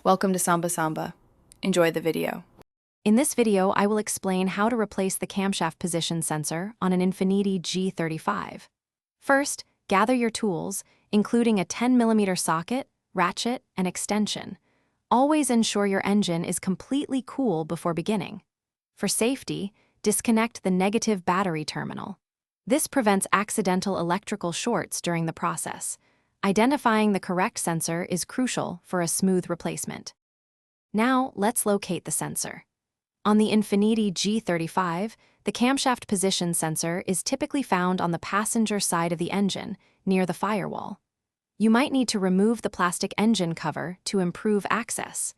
Welcome to Samba Samba. Enjoy the video. In this video, I will explain how to replace the camshaft position sensor on an Infiniti G35. First, gather your tools, including a 10mm socket, ratchet, and extension. Always ensure your engine is completely cool before beginning. For safety, disconnect the negative battery terminal. This prevents accidental electrical shorts during the process. Identifying the correct sensor is crucial for a smooth replacement. Now, let's locate the sensor. On the Infiniti G35, the camshaft position sensor is typically found on the passenger side of the engine, near the firewall. You might need to remove the plastic engine cover to improve access.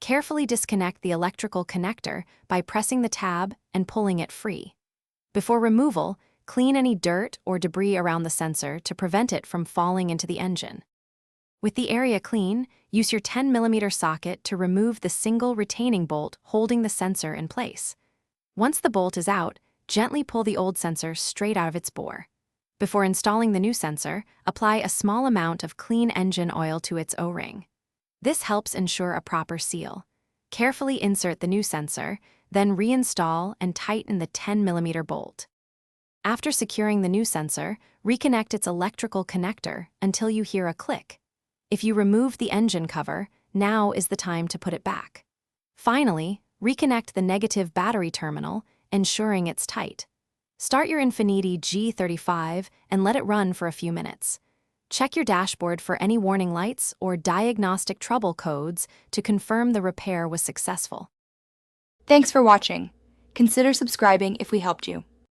Carefully disconnect the electrical connector by pressing the tab and pulling it free. Before removal, clean any dirt or debris around the sensor to prevent it from falling into the engine. With the area clean, use your 10mm socket to remove the single retaining bolt holding the sensor in place. Once the bolt is out, gently pull the old sensor straight out of its bore. Before installing the new sensor, apply a small amount of clean engine oil to its O-ring. This helps ensure a proper seal. Carefully insert the new sensor, then reinstall and tighten the 10mm bolt. After securing the new sensor, reconnect its electrical connector until you hear a click. If you remove the engine cover, now is the time to put it back. Finally, reconnect the negative battery terminal, ensuring it's tight. Start your Infiniti G35 and let it run for a few minutes. Check your dashboard for any warning lights or diagnostic trouble codes to confirm the repair was successful. Thanks for watching. Consider subscribing if we helped you.